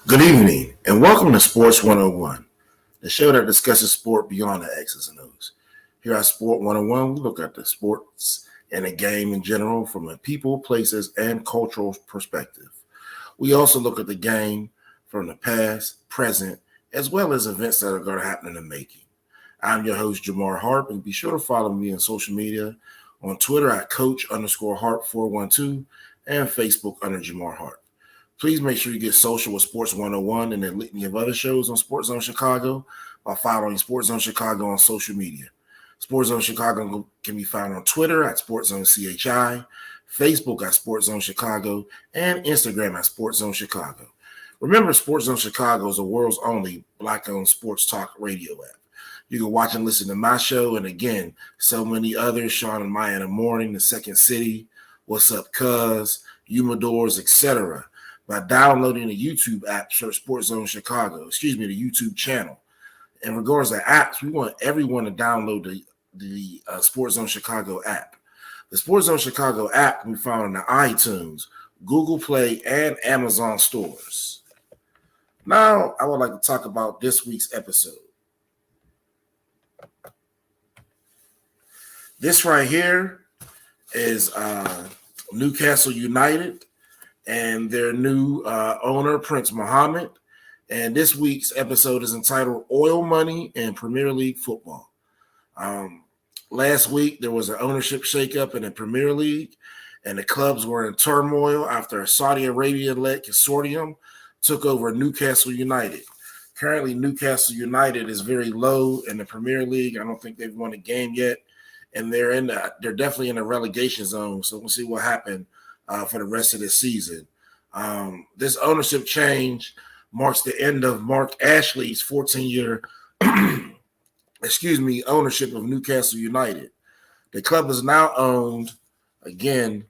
Good evening, and welcome to Sports 101, the show that discusses sport beyond the X's and O's. Here at Sport 101, we look at the sports and the game in general from a people, places, and cultural perspective. We also look at the game from the past, present, as well as events that are going to happen in the making. I'm your host, Jamar Harp, and be sure to follow me on social media on Twitter at Coach_Harp412 and Facebook under Jamar Harp. Please make sure you get social with Sports 101 and the litany of other shows on SportsZone Chicago by following SportsZone Chicago on social media. SportsZone Chicago can be found on Twitter at SportsZone CHI, Facebook at SportsZone Chicago, and Instagram at SportsZone Chicago. Remember, SportsZone Chicago is the world's only Black-owned sports talk radio app. You can watch and listen to my show, and again, so many others, Sean and Maya in the Morning, The Second City, What's Up Cuz, Humidors, etc., by downloading the YouTube app, search SportsZone Chicago, the YouTube channel. In regards to apps, we want everyone to download the SportsZone Chicago app. The SportsZone Chicago app can be found on the iTunes, Google Play, and Amazon stores. Now, I would like to talk about this week's episode. This right here is Newcastle United and their new owner, Prince Mohammed. And this week's episode is entitled Oil Money and Premier League Football. Last week, there was an ownership shakeup in the Premier League, and the clubs were in turmoil after a Saudi Arabia-led consortium took over Newcastle United. Currently, Newcastle United is very low in the Premier League. I don't think they've won a game yet, and they're definitely in the relegation zone. So we'll see what happens for the rest of the season. This ownership change marks the end of Mark Ashley's 14-year ownership of Newcastle United. The club is now owned, the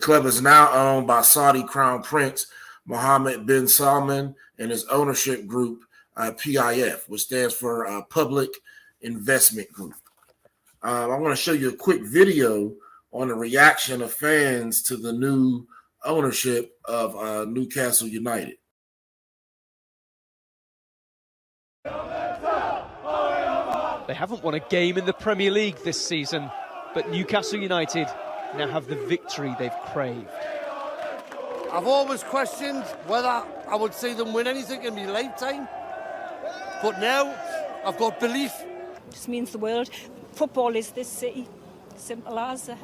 club is now owned by Saudi Crown Prince Mohammed bin Salman and his ownership group, PIF, which stands for Public Investment Group. I want to show you a quick video on the reaction of fans to the new ownership of Newcastle United. They haven't won a game in the Premier League this season, but Newcastle United now have the victory they've craved. I've always questioned whether I would see them win anything in my lifetime, but now I've got belief. It just means the world. Football is this city. Simple as that.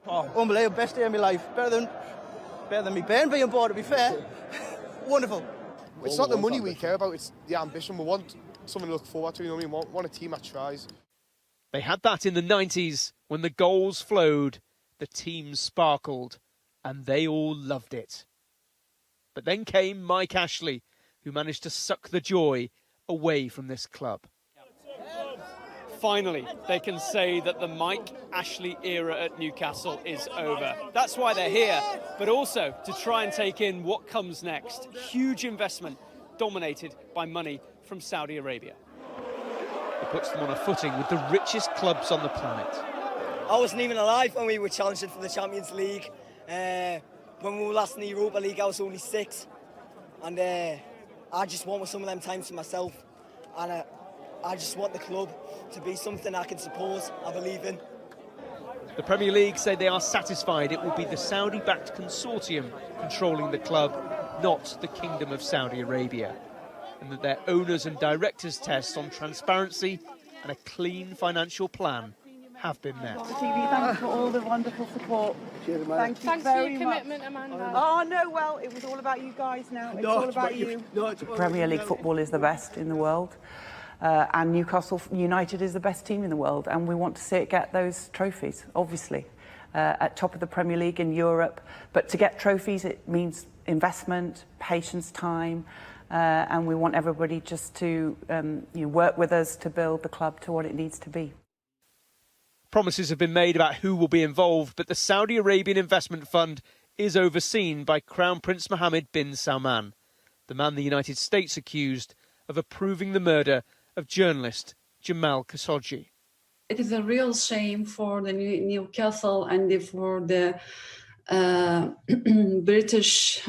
Oh, unbelievable. Best day of my life. Better than me Ben being born, to be fair. Wonderful. It's not the money we care about, it's the ambition. We want something to look forward to, you know what I mean? We want a team that tries. They had that in the 90s when the goals flowed, the team sparkled, and they all loved it. But then came Mike Ashley, who managed to suck the joy away from this club. Finally, they can say that the Mike Ashley era at Newcastle is over. That's why they're here, but also to try and take in what comes next. Huge investment dominated by money from Saudi Arabia. It puts them on a footing with the richest clubs on the planet. I wasn't even alive when we were challenging for the Champions League. When we were last in the Europa League, I was only 6. And I just wanted some of them times to myself. And I just want the club to be something I can support, I believe in. The Premier League say they are satisfied it will be the Saudi-backed consortium controlling the club, not the Kingdom of Saudi Arabia, and that their owners and directors' tests on transparency and a clean financial plan have been met. Thanks for all the wonderful support. Cheers, Thank you Thanks very for your commitment, Amanda. Oh, no, well, it was all about you guys now. It's all about you. Premier League football is the best in the world. And Newcastle United is the best team in the world, and we want to see it get those trophies, obviously, at top of the Premier League in Europe. But to get trophies, it means investment, patience, time, and we want everybody just to work with us to build the club to what it needs to be. Promises have been made about who will be involved, but the Saudi Arabian Investment Fund is overseen by Crown Prince Mohammed bin Salman, the man the United States accused of approving the murder of journalist Jamal Khashoggi. It is a real shame for the Newcastle and for the British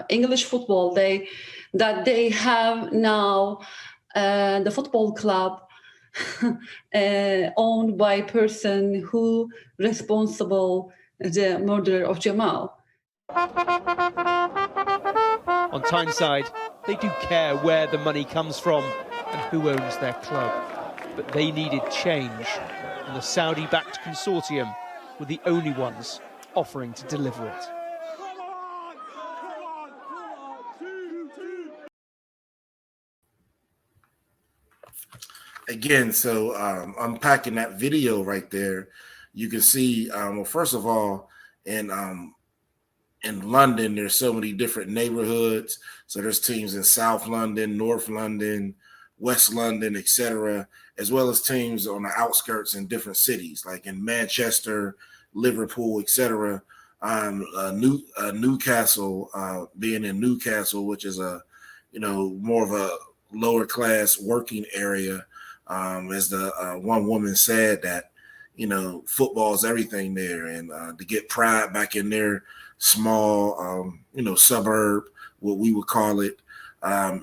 English football. They have now the football club owned by a person who responsible the murder of Jamal. On Tyneside, they do care where the money comes from and who owns their club. But they needed change, and the Saudi-backed consortium were the only ones offering to deliver it. Again, so unpacking that video right there, you can see, well, first of all, in London, there's so many different neighborhoods. So there's teams in South London, North London, West London, etc., as well as teams on the outskirts in different cities, like in Manchester, Liverpool, etc. Newcastle, being in Newcastle, which is more of a lower class working area, as the one woman said that football is everything there, and to get pride back in their small suburb, what we would call it,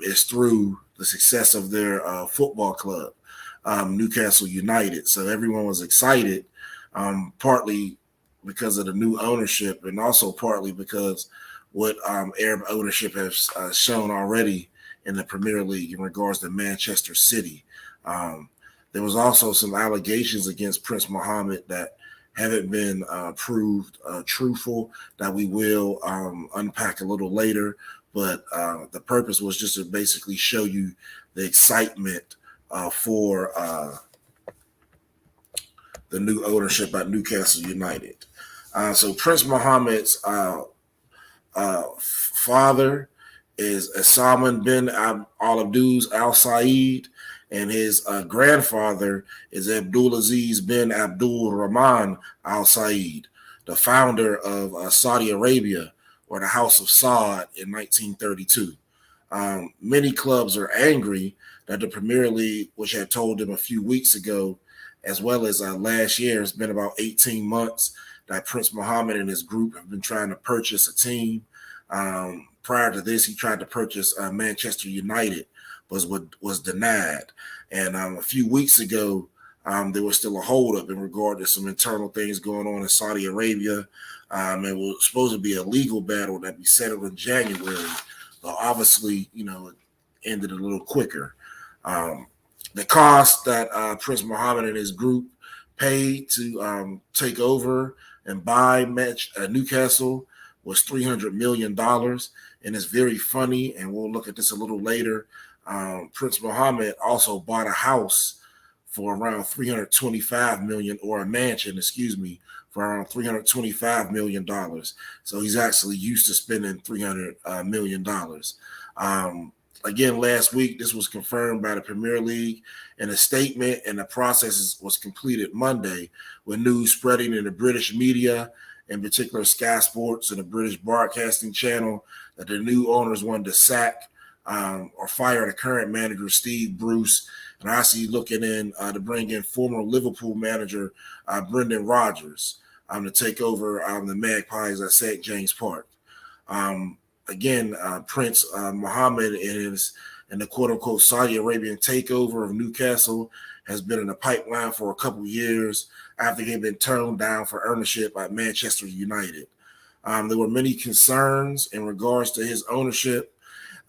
is through the success of their football club, Newcastle United. So everyone was excited, partly because of the new ownership, and also partly because what Arab ownership has shown already in the Premier League in regards to Manchester City. There was also some allegations against Prince Mohammed that haven't been proved truthful, that we will unpack a little later. But the purpose was just to basically show you the excitement for the new ownership at Newcastle United. So Prince Mohammed's father is Salman bin al-Abdul al-Said, and his grandfather is Abdulaziz bin Abdul Rahman al-Said, the founder of Saudi Arabia, or the House of Saud, in 1932. Many clubs are angry that the Premier League, which had told them a few weeks ago, as well as last year, it's been about 18 months that Prince Mohammed and his group have been trying to purchase a team. Prior to this, he tried to purchase Manchester United, was denied. And a few weeks ago, there was still a holdup in regard to some internal things going on in Saudi Arabia. It was supposed to be a legal battle that be settled in January, but obviously, it ended a little quicker. The cost that Prince Mohammed and his group paid to take over and buy Newcastle was $300 million. And it's very funny, and we'll look at this a little later. Prince Mohammed also bought a house for around $325 million, or a mansion, for around $325 million. So he's actually used to spending $300 million. Again, last week, this was confirmed by the Premier League in a statement, and the process was completed Monday, with news spreading in the British media, in particular Sky Sports and the British Broadcasting Channel, that the new owners wanted to sack or fire the current manager, Steve Bruce, and I see looking in to bring in former Liverpool manager Brendan Rodgers to take over the Magpies at St. James Park. Again, Prince Mohammed and the quote-unquote Saudi Arabian takeover of Newcastle has been in the pipeline for a couple years after they've been turned down for ownership by Manchester United. There were many concerns in regards to his ownership,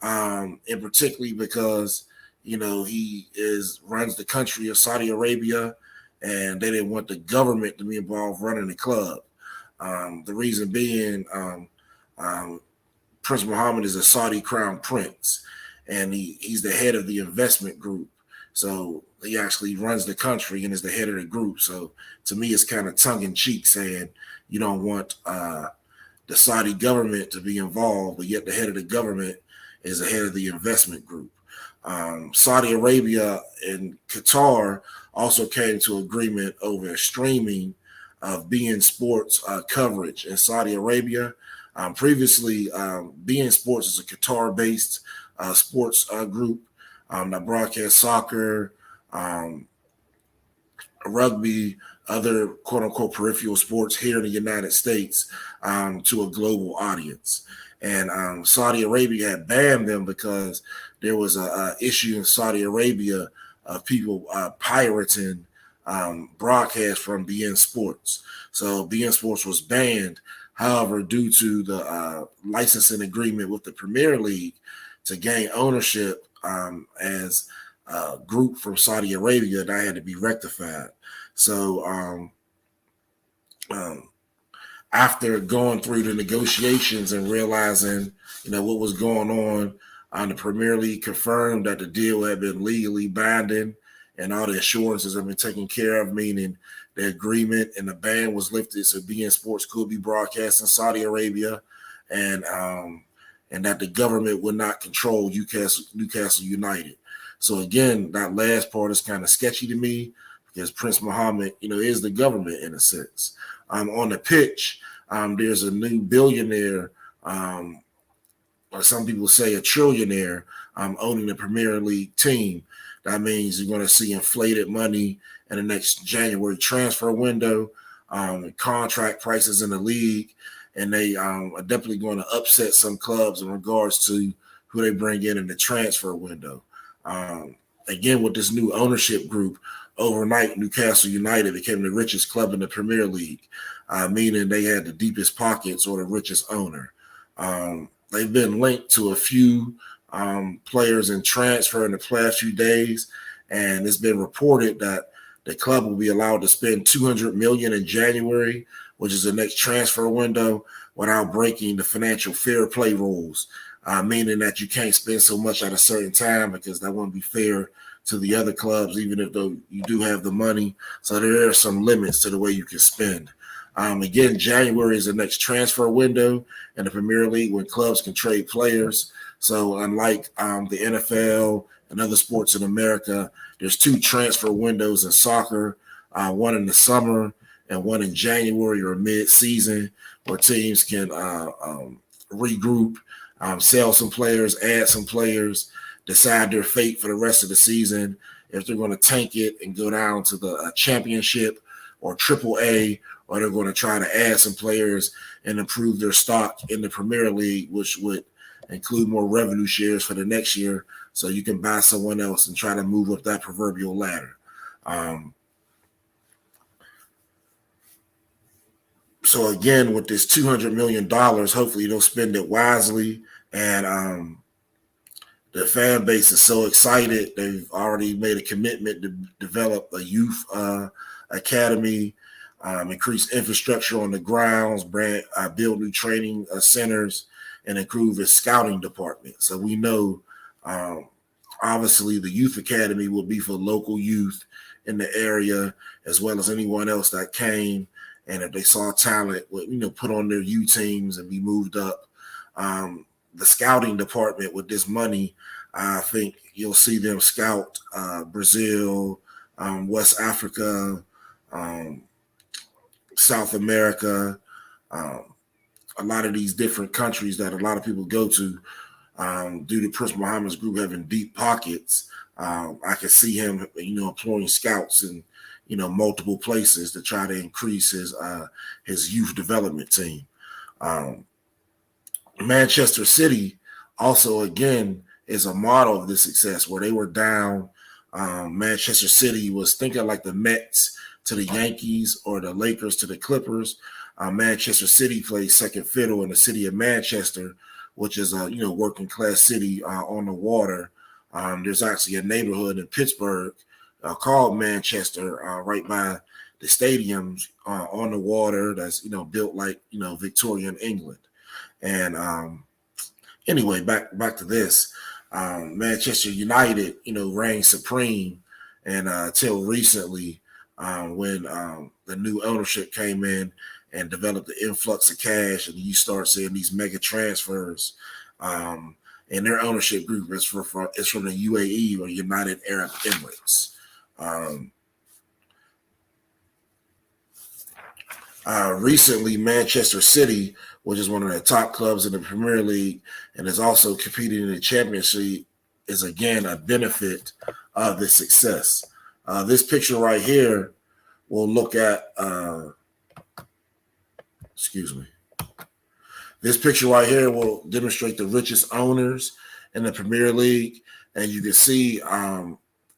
and particularly because, he runs the country of Saudi Arabia, and they didn't want the government to be involved running the club. The reason being, Prince Mohammed is a Saudi crown prince, and he's the head of the investment group. So he actually runs the country and is the head of the group. So to me, it's kind of tongue-in-cheek saying you don't want the Saudi government to be involved, but yet the head of the government is the head of the investment group. Saudi Arabia and Qatar also came to agreement over streaming of beIN Sports coverage in Saudi Arabia. Previously, beIN Sports is a Qatar-based sports group that broadcasts soccer, rugby, other quote unquote peripheral sports here in the United States to a global audience. And Saudi Arabia had banned them because there was a issue in Saudi Arabia of people pirating broadcasts from BN Sports. So BN Sports was banned. However, due to the licensing agreement with the Premier League to gain ownership as a group from Saudi Arabia, that had to be rectified. So after going through the negotiations and realizing, what was going on, the Premier League confirmed that the deal had been legally binding and all the assurances have been taken care of, meaning the agreement and the ban was lifted so BN Sports could be broadcast in Saudi Arabia, and that the government would not control Newcastle United. So again, that last part is kind of sketchy to me because Prince Mohammed, is the government in a sense. On the pitch, there's a new billionaire, or some people say a trillionaire, owning the Premier League team. That means you're going to see inflated money in the next January transfer window, contract prices in the league, and they are definitely going to upset some clubs in regards to who they bring in the transfer window. Again, with this new ownership group, overnight Newcastle United became the richest club in the Premier League, meaning they had the deepest pockets or the richest owner. They've been linked to a few players in transfer in the past few days, and it's been reported that the club will be allowed to spend $200 million in January, which is the next transfer window, without breaking the financial fair play rules, meaning that you can't spend so much at a certain time because that wouldn't be fair to the other clubs, even if though you do have the money. So there are some limits to the way you can spend. Again, January is the next transfer window in the Premier League when clubs can trade players. So unlike the NFL and other sports in America, there's two transfer windows in soccer, one in the summer and one in January or mid-season, where teams can regroup, sell some players, add some players, decide their fate for the rest of the season, if they're going to tank it and go down to the championship or AAA, or they're going to try to add some players and improve their stock in the Premier League, which would include more revenue shares for the next year, so you can buy someone else and try to move up that proverbial ladder. So again, with this $200 million, hopefully they'll spend it wisely. And the fan base is so excited. They've already made a commitment to develop a youth academy, increase infrastructure on the grounds, build new training centers, and improve its scouting department. So we know, obviously, the youth academy will be for local youth in the area, as well as anyone else that came, and if they saw talent, would put on their U teams and be moved up. The scouting department with this money, I think you'll see them scout Brazil, West Africa, South America, a lot of these different countries that a lot of people go to due to Prince Mohammed's group having deep pockets. I can see him, employing scouts in, multiple places to try to increase his youth development team. Manchester City also, again, is a model of this success where they were down. Manchester City was thinking like the Mets to the Yankees or the Lakers to the Clippers. Manchester City plays second fiddle in the city of Manchester, which is a working class city on the water. There's actually a neighborhood in Pittsburgh called Manchester, right by the stadiums on the water. That's built like Victorian England. And anyway, back to this. Manchester United, reigned supreme, and till recently, when the new ownership came in and developed the influx of cash, and you start seeing these mega transfers. And their ownership group is from the UAE, or United Arab Emirates. Recently, Manchester City, which is one of the top clubs in the Premier League and is also competing in the Champions League, is again a benefit of this success. This picture right here we'll look at, excuse me. This picture right here will demonstrate the richest owners in the Premier League. And you can see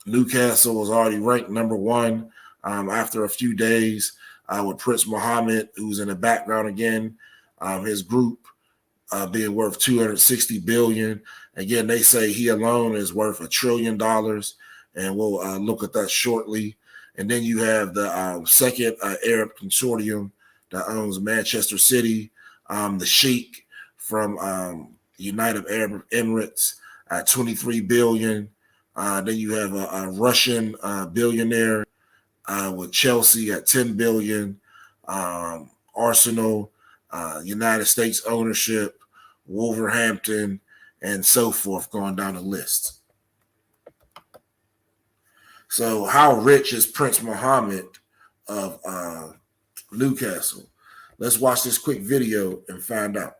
Newcastle was already ranked number one after a few days with Prince Mohammed, who's in the background again, his group being worth $260 billion. Again, they say he alone is worth $1 trillion, and we'll look at that shortly. And then you have the second Arab consortium that owns Manchester City, the Sheikh from United Arab Emirates at $23 billion. Then you have a Russian billionaire with Chelsea at $10 billion. Arsenal, United States ownership, Wolverhampton, and so forth, going down the list. So how rich is Prince Mohammed of Newcastle? Let's watch this quick video and find out.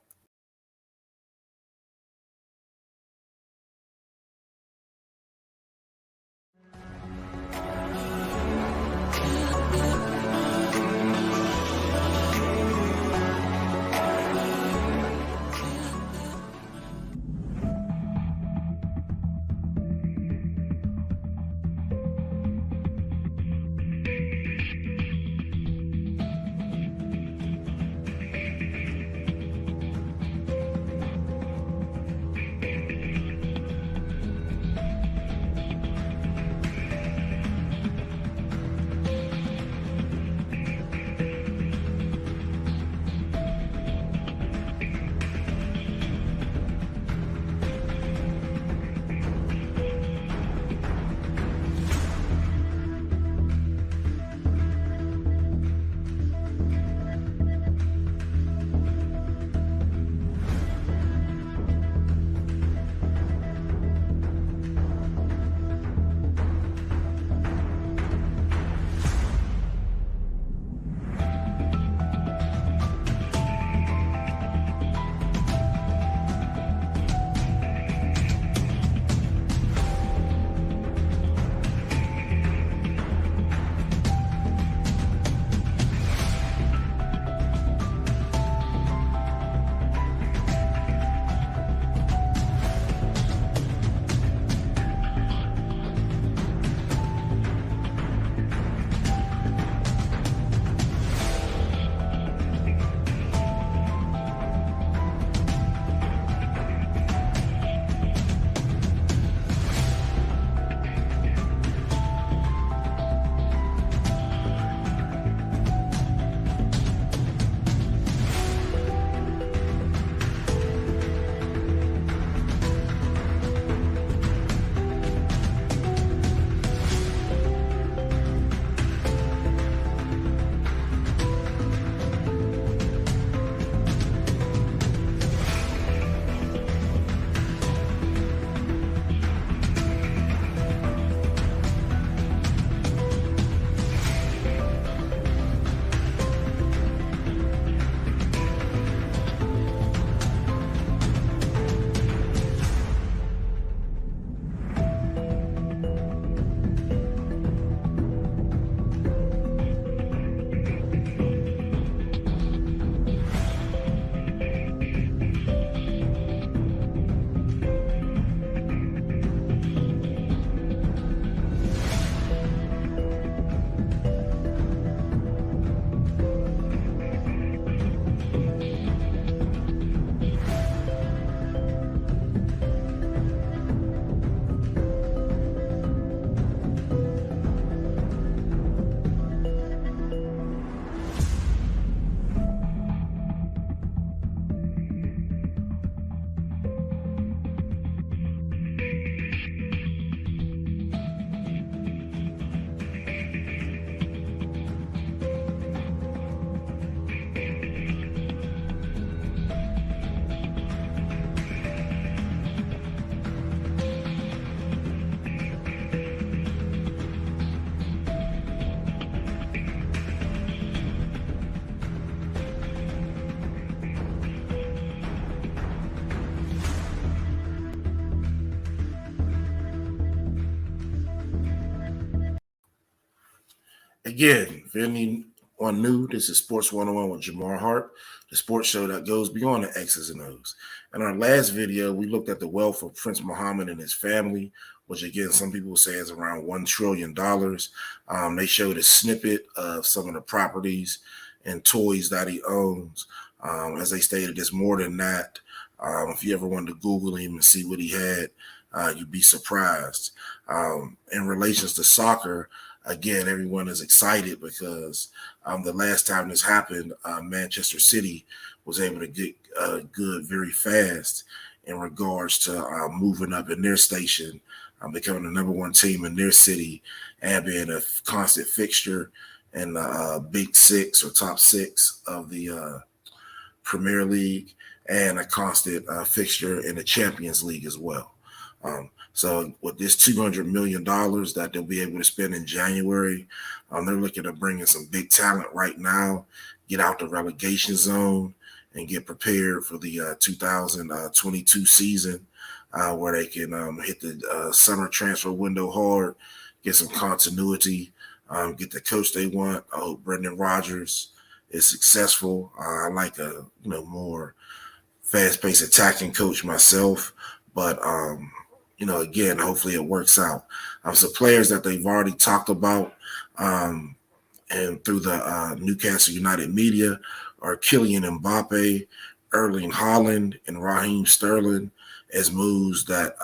Again, If anyone new, this is Sports101 with Jamar Harp, the sports show that goes beyond the X's and O's. In our last video, we looked at the wealth of Prince Muhammad and his family, which again, some people say is around $1 trillion. They showed a snippet of some of the properties and toys that he owns. As they stated, it's more than that. If you ever wanted to Google him and see what he had, you'd be surprised. In relations to soccer, again, everyone is excited because the last time this happened, Manchester City was able to get good very fast in regards to moving up in their station, becoming the number one team in their city, and being a constant fixture in the big six or top six of the Premier League, and a constant fixture in the Champions League as well. So with this $200 million that they'll be able to spend in January, they're looking to bring in some big talent right now, get out the relegation zone, and get prepared for the 2022 season, where they can hit the summer transfer window hard, get some continuity, get the coach they want. I hope Brendan Rodgers is successful. I like a more fast-paced attacking coach myself, but again, hopefully it works out. Some players that they've already talked about and through the Newcastle United media are Kylian Mbappe, Erling Haaland, and Raheem Sterling as moves that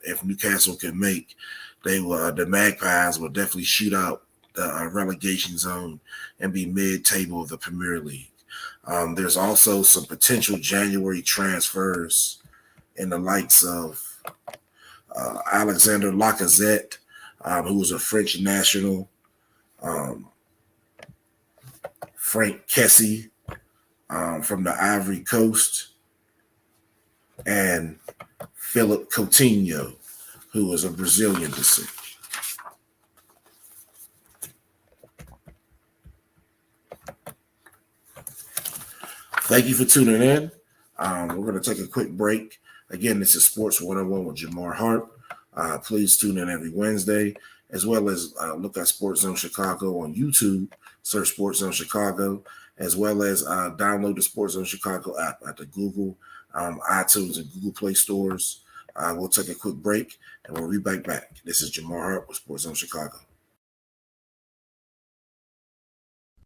if Newcastle can make, the Magpies will definitely shoot out the relegation zone and be mid-table of the Premier League. There's also some potential January transfers in the likes of Alexander Lacazette, who was a French national, Frank Kessie from the Ivory Coast, and Philip Coutinho, who was of Brazilian descent. Thank you for tuning in. We're going to take a quick break. Again, this is Sports 101 with Jamar Harp. Please tune in every Wednesday, as well as look at SportsZone Chicago on YouTube, search SportsZone Chicago, as well as download the SportsZone Chicago app at the Google, iTunes, and Google Play stores. We'll take a quick break, and we'll be back. This is Jamar Harp with SportsZone Chicago.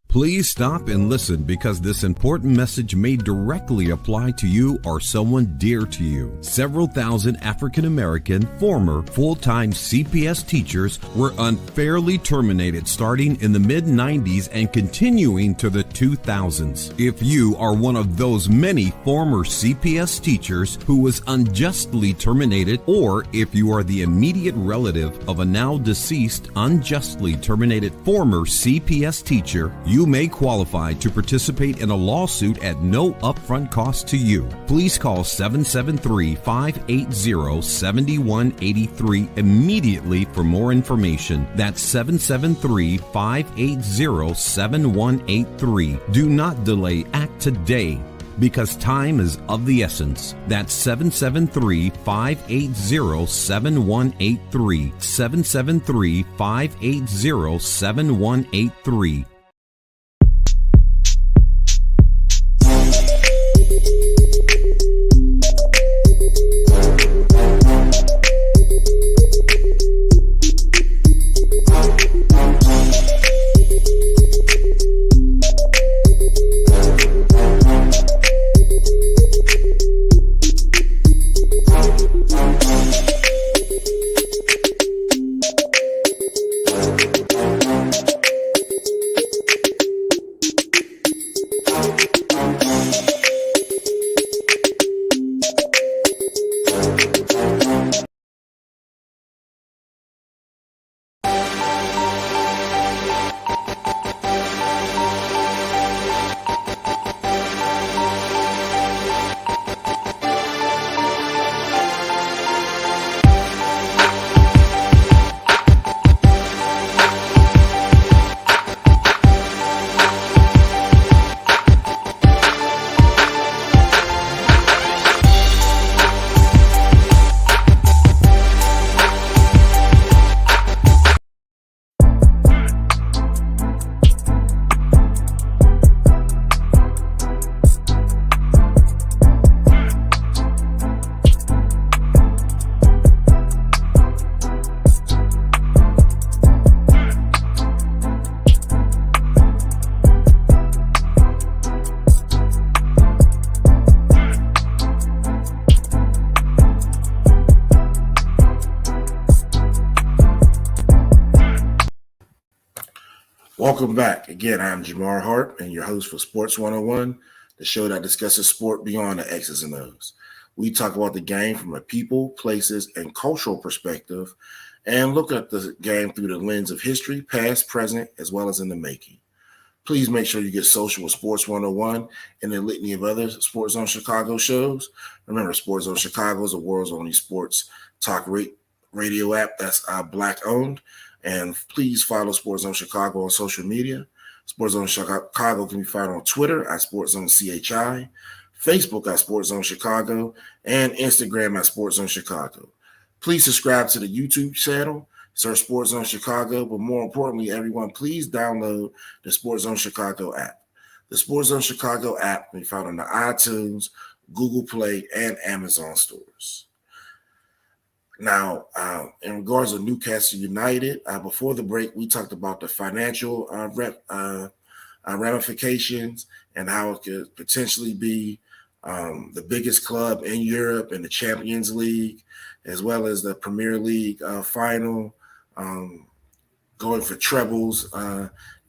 Please stop and listen, because this important message may directly apply to you or someone dear to you. Several thousand African American former full-time CPS teachers were unfairly terminated starting in the mid-90s and continuing to the 2000s. If you are one of those many former CPS teachers who was unjustly terminated, or if you are the immediate relative of a now deceased unjustly terminated former CPS teacher, you may qualify to participate in a lawsuit at no upfront cost to you. Please call 773-580-7183 immediately for more information. That's 773-580-7183. Do not delay. Act today, because time is of the essence. That's 773-580-7183. 773-580-7183. Welcome back. Again, I'm Jamar Harp and your host for Sports101, the show that discusses sport beyond the X's and O's. We talk about the game from a people, places, and cultural perspective and look at the game through the lens of history, past, present, as well as in the making. Please make sure you get social with Sports101 and the litany of other SportsZone Chicago shows. Remember, SportsZone Chicago is the world's only sports talk radio app that's Black-owned. And please follow SportsZone Chicago on social media. SportsZone Chicago can be found on Twitter at SportsZone CHI, Facebook at SportsZone Chicago, and Instagram at SportsZone Chicago. Please subscribe to the YouTube channel, search SportsZone Chicago, but more importantly, everyone, please download the SportsZone Chicago app. The SportsZone Chicago app can be found on the iTunes, Google Play, and Amazon stores. Now, in regards to Newcastle United, before the break, we talked about the financial ramifications and how it could potentially be the biggest club in Europe in the Champions League, as well as the Premier League final, going for trebles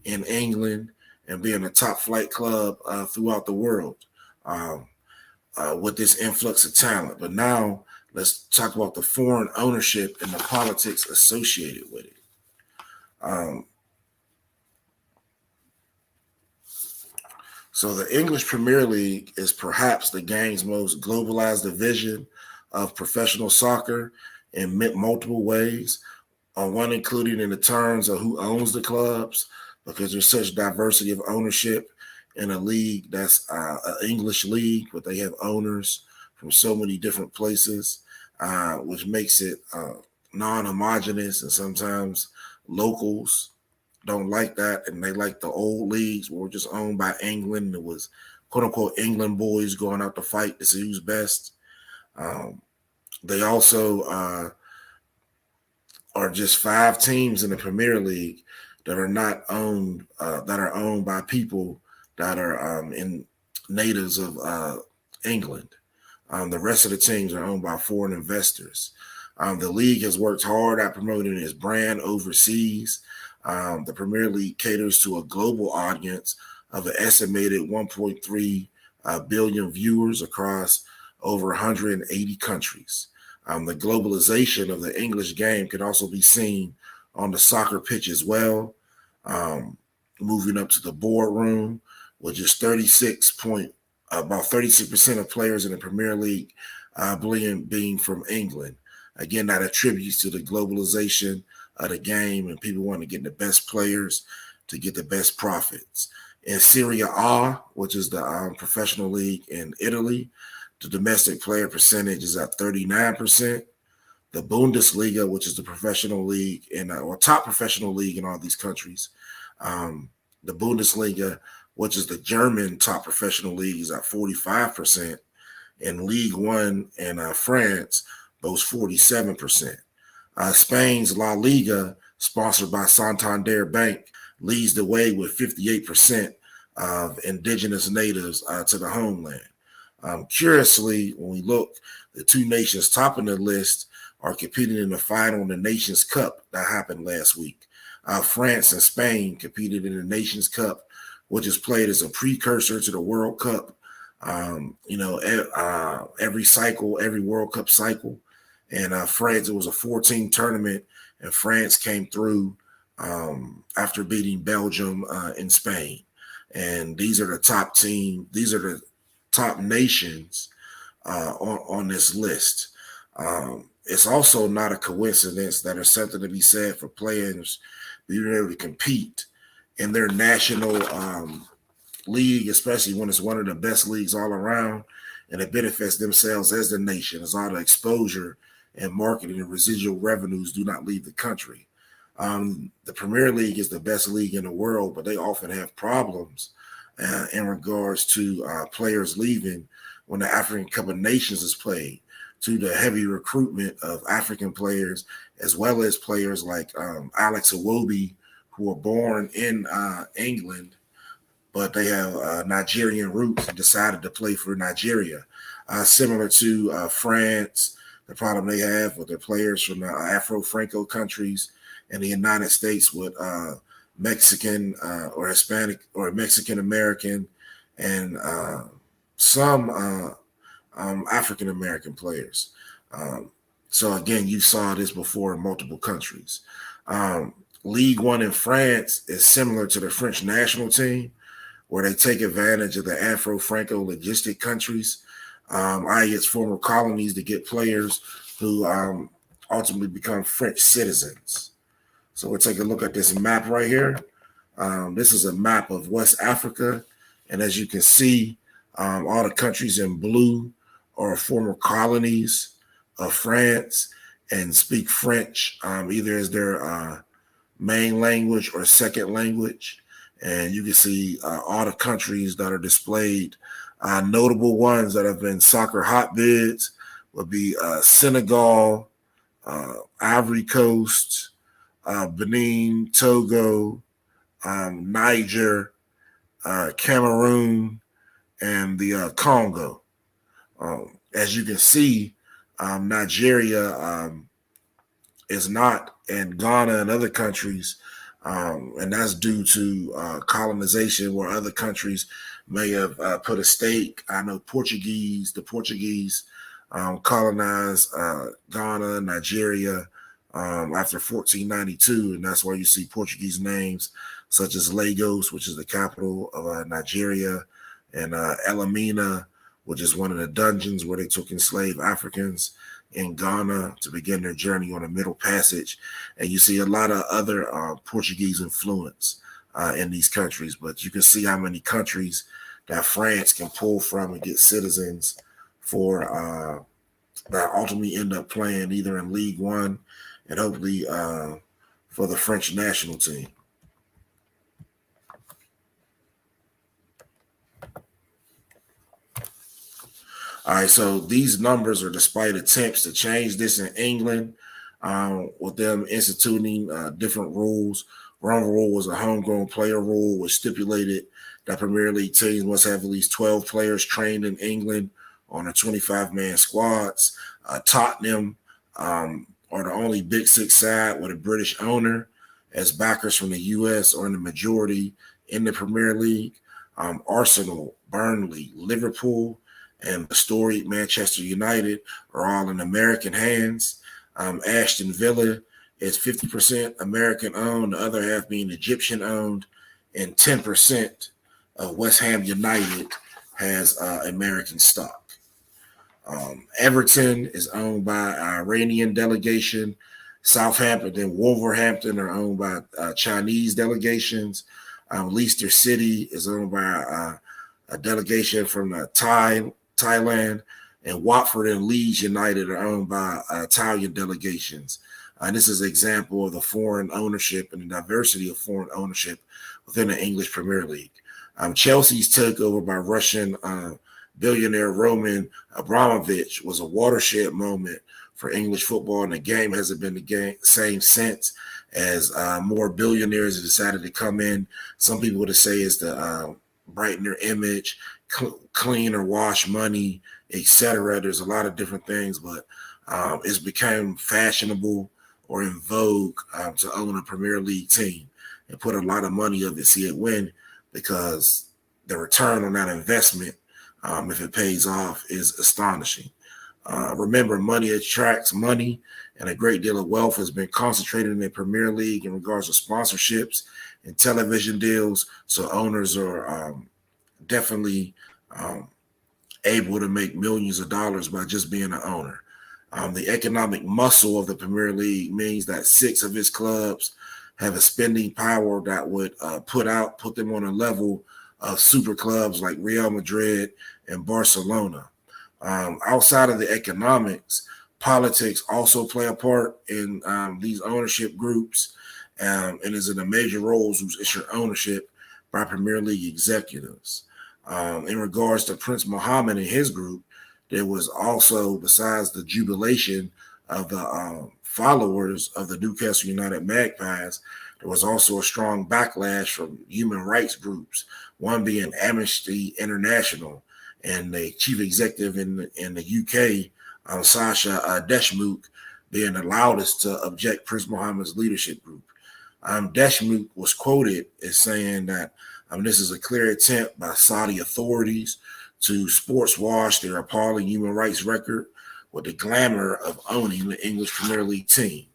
in England and being a top flight club throughout the world with this influx of talent. But now, let's talk about the foreign ownership and the politics associated with it. So the English Premier League is perhaps the game's most globalized division of professional soccer in multiple ways, one including in the terms of who owns the clubs, because there's such diversity of ownership in a league that's an English league, but they have owners from so many different places, which makes it non-homogeneous, and sometimes locals don't like that, and they like the old leagues where we're just owned by England. It was quote-unquote England boys going out to fight to see who's best. They also are just 5 teams in the Premier League that are not owned, that are owned by people that are in natives of England. The rest of the teams are owned by foreign investors. The league has worked hard at promoting its brand overseas. The Premier League caters to a global audience of an estimated 1.3 billion viewers across over 180 countries. The globalization of the English game can also be seen on the soccer pitch as well, moving up to the boardroom, which is about 36% of players in the Premier League being from England. Again, that attributes to the globalization of the game and people want to get the best players to get the best profits. In Serie A, which is the professional league in Italy, the domestic player percentage is at 39%. The Bundesliga, which is the professional league or top professional league in all these countries, the Bundesliga, which is the German top professional league, is at 45%. And League One in France boasts 47%. Spain's La Liga, sponsored by Santander Bank, leads the way with 58% of indigenous natives to the homeland. Curiously, when we look, the 2 nations topping the list are competing in the final in the Nations Cup that happened last week. France and Spain competed in the Nations Cup, which is played as a precursor to the World Cup. Every World Cup cycle. And France, it was a 14 tournament, and France came through after beating Belgium and Spain. And these are the top team. These are the top nations on this list. It's also not a coincidence that there's something to be said for players being able to compete in their national league, especially when it's one of the best leagues all around, and it benefits themselves as the nation, as all the exposure and marketing and residual revenues do not leave the country. The Premier League is the best league in the world, but they often have problems in regards to players leaving when the African Cup of Nations is played, to the heavy recruitment of African players, as well as players like Alex Iwobi, who were born in England, but they have Nigerian roots and decided to play for Nigeria. Similar to France, the problem they have with their players from the Afro-Franco countries, and the United States with Mexican or Hispanic or Mexican American, and some African American players. So again, you saw this before in multiple countries. League One in France is similar to the French national team, where they take advantage of the Afro-Franco logistic countries, i.e. its former colonies, to get players who ultimately become French citizens. So we'll take a look at this map right here. This is a map of West Africa. And as you can see, all the countries in blue are former colonies of France and speak French, either as their main language or second language. And you can see all the countries that are displayed. Notable ones that have been soccer hotbeds would be Senegal, Ivory Coast, Benin, Togo, Niger, Cameroon, and the Congo. As you can see, Nigeria is not, and Ghana and other countries, and that's due to colonization, where other countries may have put a stake. I know the Portuguese colonized Ghana, Nigeria after 1492, and that's why you see Portuguese names such as Lagos, which is the capital of Nigeria, and Elamina, which is one of the dungeons where they took enslaved Africans in Ghana to begin their journey on the Middle Passage. And you see a lot of other Portuguese influence in these countries, but you can see how many countries that France can pull from and get citizens for that ultimately end up playing either in League One and hopefully for the French national team. All right, so these numbers are despite attempts to change this in England, with them instituting different rules. One rule was a homegrown player rule, which stipulated that Premier League teams must have at least 12 players trained in England on their 25-man squads. Tottenham are the only Big Six side with a British owner, as backers from the U.S. are in the majority in the Premier League. Arsenal, Burnley, Liverpool, and the storied Manchester United are all in American hands. Aston Villa is 50% American-owned, the other half being Egyptian-owned, and 10% of West Ham United has American stock. Everton is owned by an Iranian delegation. Southampton and Wolverhampton are owned by Chinese delegations. Leicester City is owned by a delegation from Thailand, and Watford and Leeds United are owned by Italian delegations. This is an example of the foreign ownership and the diversity of foreign ownership within the English Premier League. Chelsea's takeover by Russian billionaire Roman Abramovich was a watershed moment for English football, and the game hasn't been the same since, as more billionaires have decided to come in. Some people would say it's to brighten their image, clean or wash money, etc. There's a lot of different things, but it's become fashionable or in vogue to own a Premier League team and put a lot of money of it, see it win, because the return on that investment, if it pays off, is astonishing. Remember, money attracts money, and a great deal of wealth has been concentrated in the Premier League in regards to sponsorships and television deals. So owners are definitely able to make millions of dollars by just being an owner. The economic muscle of the Premier League means that 6 of its clubs have a spending power that would put them on a level of super clubs like Real Madrid and Barcelona. Outside of the economics, politics also play a part in these ownership groups, and is in the major roles whose issue ownership by Premier League executives. In regards to Prince Mohammed and his group, there was also, besides the jubilation of the followers of the Newcastle United Magpies, there was also a strong backlash from human rights groups, one being Amnesty International, and the chief executive in the UK, Sasha Deshmukh, being the loudest to object Prince Mohammed's leadership group. Deshmukh was quoted as saying that this is a clear attempt by Saudi authorities to sports wash their appalling human rights record with the glamour of owning the English Premier League team.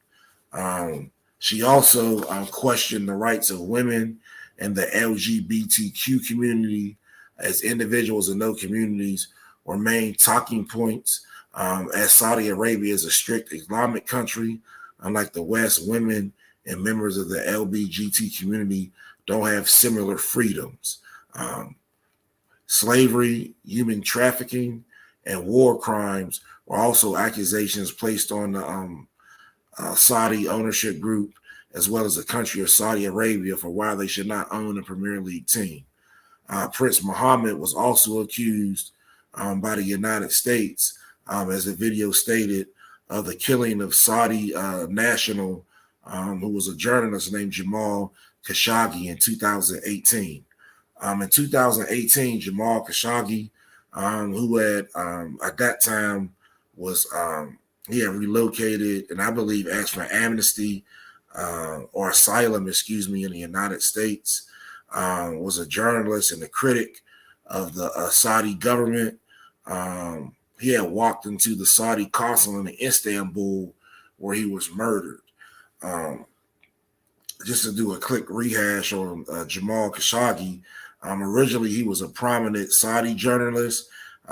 She also questioned the rights of women and the LGBTQ community as individuals in those communities were main talking points. As Saudi Arabia is a strict Islamic country, unlike the West, women and members of the LGBT community don't have similar freedoms. Slavery, human trafficking, and war crimes were also accusations placed on the Saudi ownership group, as well as the country of Saudi Arabia, for why they should not own a Premier League team. Prince Mohammed was also accused by the United States, as the video stated, of the killing of Saudi national who was a journalist named Jamar Khashoggi in 2018. In 2018, Jamal Khashoggi, who had at that time was he had relocated and I believe asked for amnesty or asylum, in the United States, was a journalist and a critic of the Saudi government. He had walked into the Saudi consulate in Istanbul where he was murdered. Just to do a quick rehash on Jamal Khashoggi, originally he was a prominent Saudi journalist.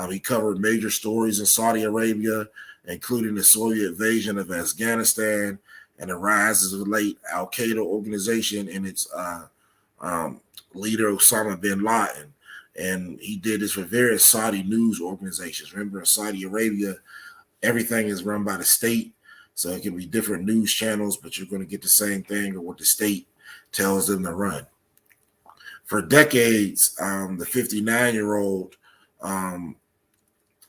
He covered major stories in Saudi Arabia, including the Soviet invasion of Afghanistan and the rise of the late al-Qaeda organization and its leader Osama bin Laden. And he did this for various Saudi news organizations. Remember, in Saudi Arabia, everything is run by the state. So it can be different news channels, but you're going to get the same thing or what the state tells them to run. For decades, the 59-year-old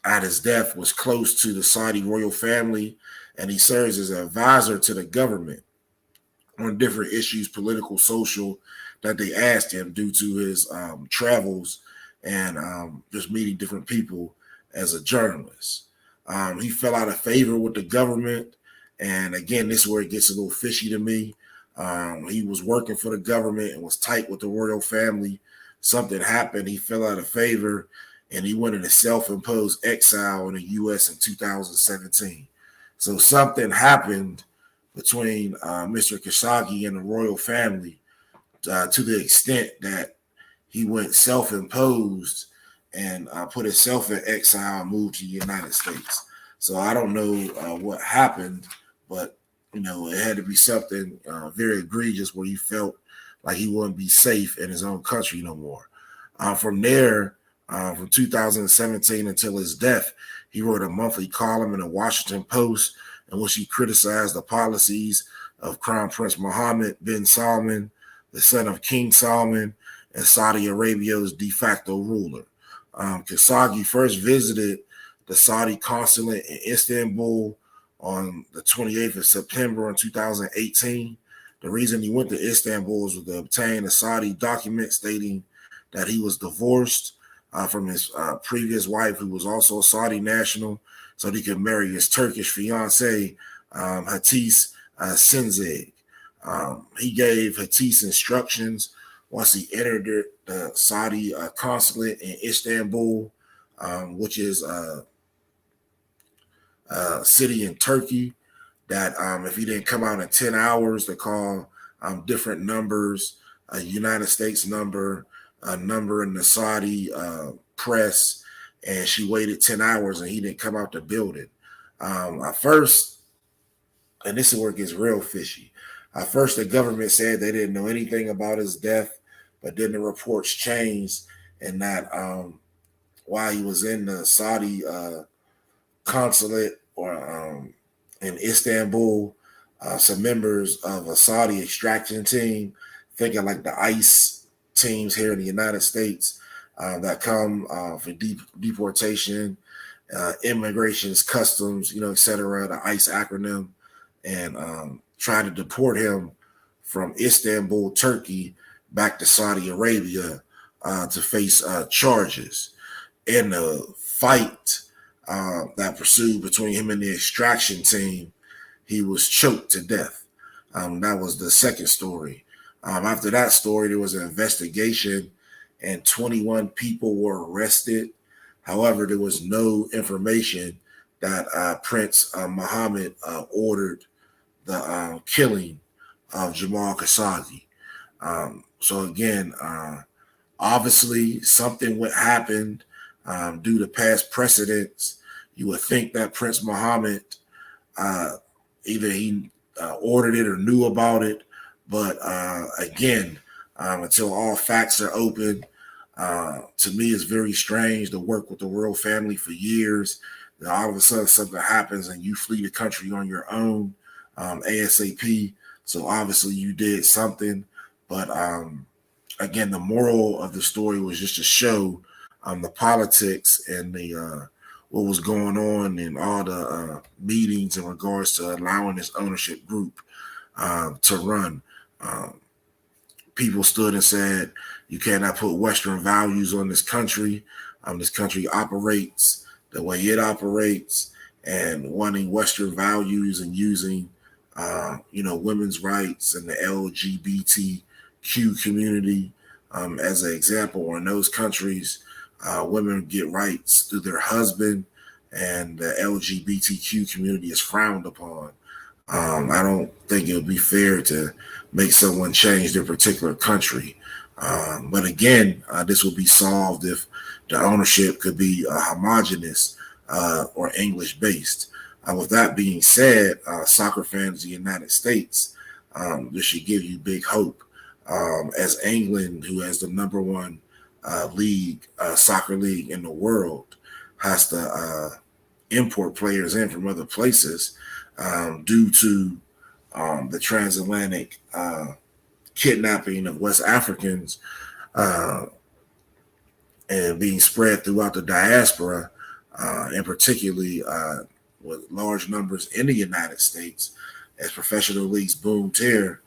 at his death was close to the Saudi royal family, and he serves as an advisor to the government on different issues, political, social, that they asked him due to his travels and just meeting different people as a journalist. He fell out of favor with the government. And again, this is where it gets a little fishy to me. He was working for the government and was tight with the royal family. Something happened. He fell out of favor and he went into self-imposed exile in the U.S. in 2017. So something happened between Mr. Khashoggi and the royal family to the extent that he went self-imposed and put himself in exile and moved to the United States. So I don't know what happened, but, it had to be something very egregious where he felt like he wouldn't be safe in his own country no more. From there, from 2017 until his death, he wrote a monthly column in the Washington Post in which he criticized the policies of Crown Prince Mohammed bin Salman, the son of King Salman, and Saudi Arabia's de facto ruler. Khashoggi first visited the Saudi consulate in Istanbul on the 28th of September in 2018. The reason he went to Istanbul was to obtain a Saudi document stating that he was divorced from his previous wife, who was also a Saudi national, so he could marry his Turkish fiancée, Hatice Senzeg. He gave Hatice instructions once he entered the Saudi consulate in Istanbul, which is a city in Turkey, that if he didn't come out in 10 hours, to call different numbers, a United States number, a number in the Saudi press, and she waited 10 hours and he didn't come out the building. At first, and this is where it gets real fishy, at first the government said they didn't know anything about his death, but then the reports changed and that while he was in the Saudi consulate or in Istanbul, some members of a Saudi extraction team, thinking like the ICE teams here in the United States that come for deportation, immigrations, customs, et cetera, the ICE acronym, and try to deport him from Istanbul, Turkey, back to Saudi Arabia to face charges. In the fight that pursued between him and the extraction team, he was choked to death. That was the second story. After that story, there was an investigation and 21 people were arrested. However, there was no information that Prince Mohammed ordered the killing of Jamal Khashoggi. So again, obviously something would happen due to past precedents. You would think that Prince Mohammed either he ordered it or knew about it, but again, until all facts are open, to me it's very strange to work with the royal family for years. Then all of a sudden something happens and you flee the country on your own, ASAP. So obviously you did something, but again, the moral of the story was just to show the politics and the what was going on in all the meetings in regards to allowing this ownership group to run. People stood and said, you cannot put Western values on this country. This country operates the way it operates, and wanting Western values and using, women's rights and the LGBTQ community as an example. Or in those countries, women get rights through their husband, and the LGBTQ community is frowned upon. I don't think it would be fair to make someone change their particular country. But again, this will be solved if the ownership could be homogenous or English-based. With that being said, soccer fans in the United States, this should give you big hope. As England, who has the number one soccer league in the world, has to import players in from other places due to the transatlantic kidnapping of West Africans and being spread throughout the diaspora, and particularly with large numbers in the United States, as professional leagues boomed here.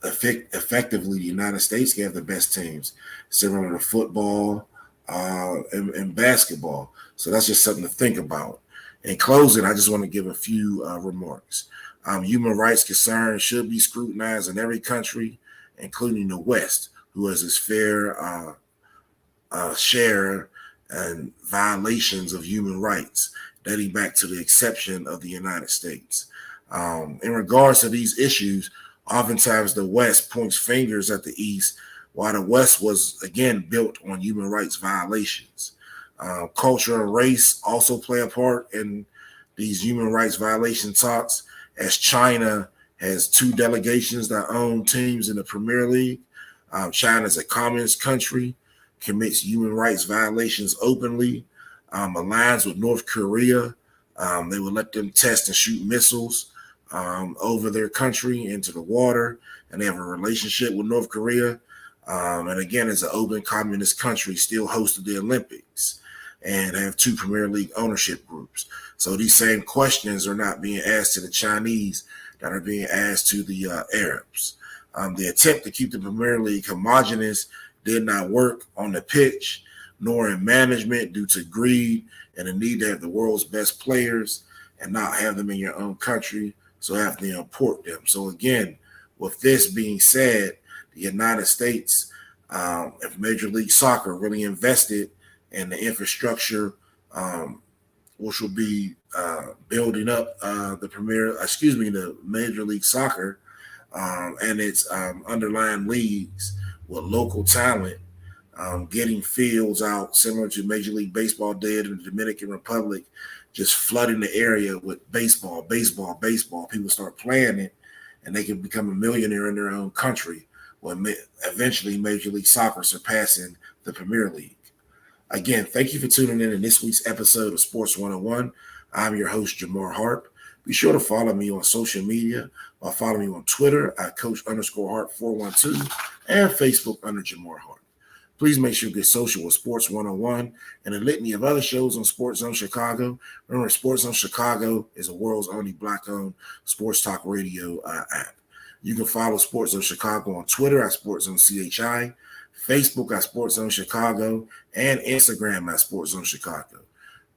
Effectively, the United States gave the best teams, similar to football and basketball. So that's just something to think about. In closing, I just want to give a few remarks. Human rights concerns should be scrutinized in every country, including the West, who has its fair share and violations of human rights, dating back to the exception of the United States. In regards to these issues, oftentimes the West points fingers at the East, while the West was, again, built on human rights violations. Culture and race also play a part in these human rights violation talks, as China has 2 delegations that own teams in the Premier League. China is a communist country, commits human rights violations openly, aligns with North Korea. They would let them test and shoot missiles over their country into the water, and they have a relationship with North Korea. And again, it's an open communist country, still hosted the Olympics, and have 2 Premier League ownership groups. So these same questions are not being asked to the Chinese that are being asked to the Arabs. The attempt to keep the Premier League homogenous did not work on the pitch, nor in management, due to greed and the need to have the world's best players and not have them in your own country, so have to import them. So again, with this being said, the United States, if Major League Soccer really invested in the infrastructure, which will be building up the Major League Soccer and its underlying leagues with local talent, getting fields out similar to Major League Baseball did in the Dominican Republic, just flooding the area with baseball. People start playing it, and they can become a millionaire in their own country, when eventually Major League Soccer surpassing the Premier League. Again, thank you for tuning in this week's episode of Sports 101. I'm your host, Jamar Harp. Be sure to follow me on social media by following me on Twitter at Coach_Harp412 and Facebook under Jamar Harp. Please make sure you get social with Sports 101 and a litany of other shows on SportsZone Chicago. Remember, SportsZone Chicago is the world's only Black-owned sports talk radio app. You can follow SportsZone Chicago on Twitter at SportsZone CHI, Facebook at SportsZone Chicago, and Instagram at SportsZone Chicago.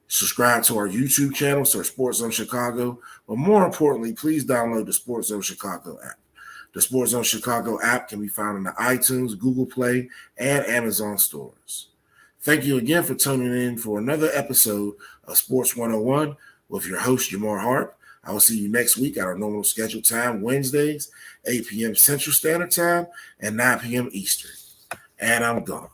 Subscribe to our YouTube channel, search SportsZone Chicago, but more importantly, please download the SportsZone Chicago app. The SportsZone Chicago app can be found in the iTunes, Google Play, and Amazon stores. Thank you again for tuning in for another episode of Sports 101 with your host, Jamar Harp. I will see you next week at our normal scheduled time, Wednesdays, 8 p.m. Central Standard Time and 9 p.m. Eastern. And I'm gone.